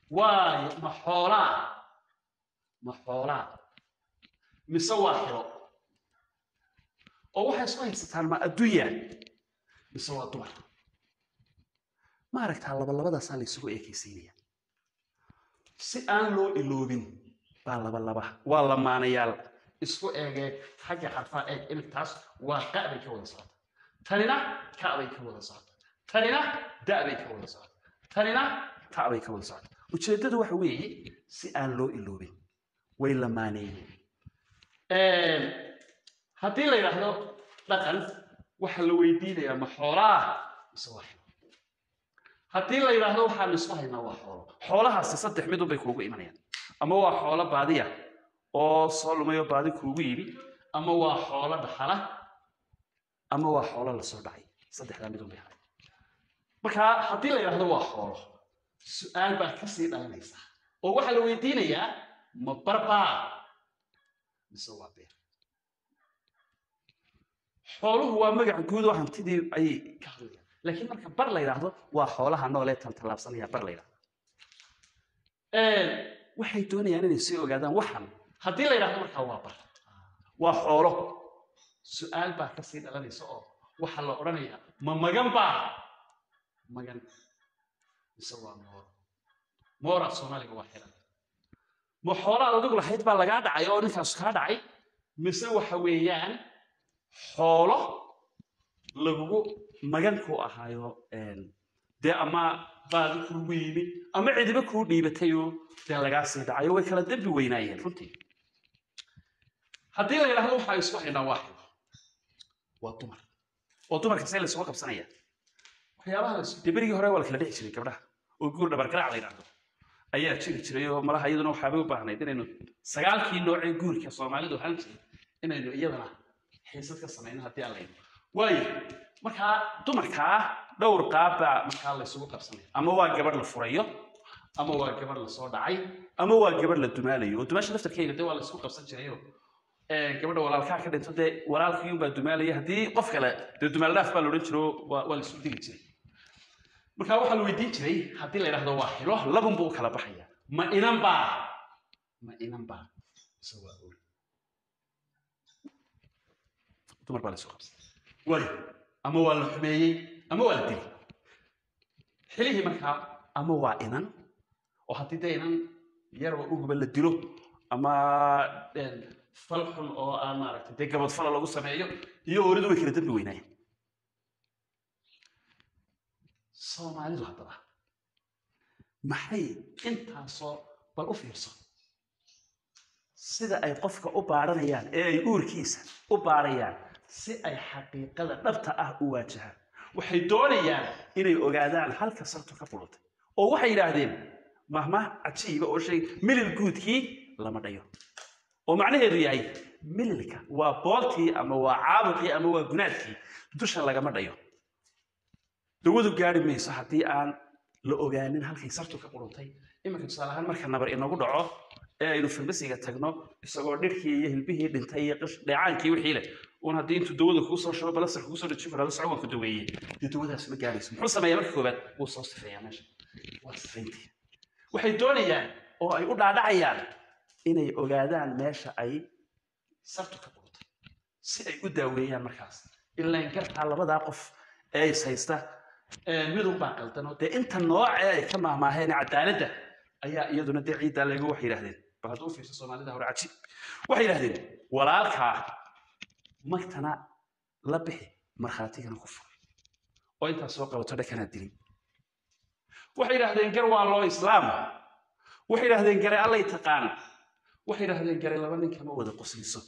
واي محولا مسوا حلو أو واحد صاير ستان ما الدنيا مسوا دمر ما ركت على بلبدا سالي سوق إكيسينيا سأن لو إلوبين بلبا والله ما نيال اسكو إيجي حاجة حرفا إيج إلتاس وقابل كودا صوت تانينا كابي كودا صوت تانينا دابي كودا صوت تانينا كابي كودا صوت وشدته وحوي سأن لو إلوبين ويلا ما نيال هدي لي رحلو لكن وحلو ويدينا يا محوراه مسوحي هدي لي رحلو وحال نسوحي ما وحوله حولها سيصدح ميدو بيكوغو إيمانيا أما هو حوله بعدية أو صلوا بعد كوغو إيمي أما هو حوله دحالة أما هو حوله لصدعي صدح لا ميدو بيحالي marka hadii la yiraahdo waa xoolo su'aal baa ka sii dhalanaysa oo waxa la weydiinayaa ma barba mise waa beer xooluhu waa magac guud oo hantidii ay ka hadlayaan laakiin marka bar la yiraahdo waa xoolaha nool ee tan talaabsanaya bar la yiraahdo waxay doonayaan inay sii ogaadaan waxan hadii la yiraahdo marka waa bar waa xoolo su'aal baa ka sii dhalanaysa oo waxa la oranayaa ma magan baa magan isagoo moora Soomaaliga waa xiran ma xoolaha adigu lahayd baa laga dhacay oo ninkaas ka dhacay mise waxa weeyaan xoolo lagu magan ku ahaayo de ama baad ku weeyni ama cidiba ku dhiibatay oo de laga sii dhacay way kala dambi weynaayeen runtii hadii la yiraahdo waxa isku xidhan waa dumar oo dumarka say la soo qabsanaya waxyaabaha dibirigi hore wala kala dhixi jiray gabdhaha oo guur dhabar garaac la yiraahdo ayaa jiray oo malaha iyaduna waxa ay u baahnayd inaynu sagaalkii nooc ee guurka Soomaalidu hal jiray inaynu iyadana xiisad ka sameeyno hadii aan leeyahay way marka dumarka dhowr qaab marka la isugu qabsanay ama waa gabar la furayo ama waa gabar la soo dhacay ama waa gabar la dumaalayo dumaasha laftarkeeda de waa la isku qabsan jiray gabadha walaalka ka dhinto de walaalkii baa dumaalaya hadii qof kale de dumaal dhaaf baa la oran jiro waa la isku digi jiray marka waxa la weydiin jiray hadii la yiraahdo waa xilo laban buu kala baxaya ma inan baa soo dumar baa la soo qabsan way ama waa la xumeeyay ama waa la dilay xilihi marka ama waa inan oo hadii de inan yar oo ugu la dilo ama falxun oo aan maaragtay de gabad fal lagu sameeyo iyo waridu way kala dambi weynaayeen Soomaalidu hadaba maxay intaasoo bal u fiirso sida ay qofka u baaranayaan ee ay uurkiisa u baarayaan si ay xaqiiqada dhabta ah u waajahaan waxay doonayaan inay ogaadaan halka sartu ka furtay oo waxay yiraahdeen mahma ajiiba oo shay milil guudkii lama dhayo oo macnaheedu yahay mililka waa booltii ama waa caabuqii ama waa gunaadkii dusha laga ma dhayo dawadu gaari mayso hadii aan la ogaanin halkay sartu ka qurantay imanka tusaalahan marka nabar inagu dhaco ee aynu farmasiga tagno isagoo dhirkii iyo hilbihii dhintay iyo dheecaankii wixii leh oo hadii intu dawada ku soo shubo balasar ku soo dhajin karo socon ku daweeyay dawadaas ma gaarayso muxuu sameeyaa marka koobaad uu soo sifeeyaa meesha waa sifeyntii waxay doonayaan oo ay u dhaadhacayaan inay ogaadaan meesha ay sartu ka qurantay si ay u daaweeyaan markaas ilaa in gartaa labada qof ee saysta midun baa qaldan oo de inta nooc ee ka maahmaaheen cadaaladda ayaa iyaduna de ciida lagu wax yiraahdeen bal haduu fiirso Soomaalida hore caji waxay yiraahdeen walaalka magtana la bixi marxaatigana ku fur oo inta soo qabato dhakana dilay waxay yiraahdeen gar waa loo islaam waxay yiraahdeen gar Allah taqaan waxay yiraahdeen gar laba nin kama wada qosliso